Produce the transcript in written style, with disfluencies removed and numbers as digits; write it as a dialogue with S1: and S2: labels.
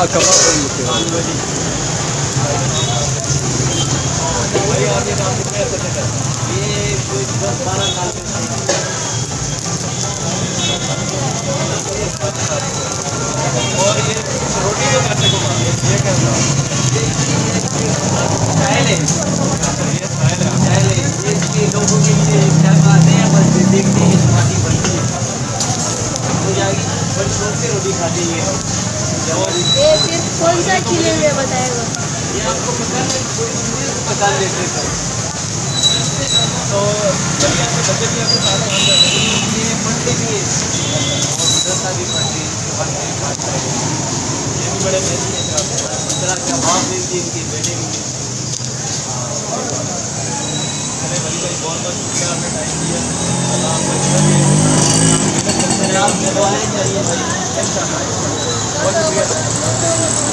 S1: हाँ कबाब बन लेते हैं
S2: भाई और ये काम कितने करते हैं ये कोई 10-12 साल और ये रोटी तो करने को ये क्या होगा चाय ले इसके लोगों के लिए क्या बात है बस देखते हैं चपाती बनती है हो जाएगी बड़ी शौक से रोटी खाती है
S3: ये फिर कौन सा चीज़ में बताएगा
S2: ये आपको पता है थोड़ी पता लेते हैं तो बढ़िया से बच्चे भी आपके साथ काम कर रहे हैं ये पढ़ते भी है और मदरसा भी पढ़ते हैं ये भी बड़े मेहनती हैं तरह का भाव देती है इनके बेटे भी चले भाई बहुत बहुत शुक्रिया आपने टाइम दिया अल्लाह आपको चाहिए भाई बहुत शुक्रिया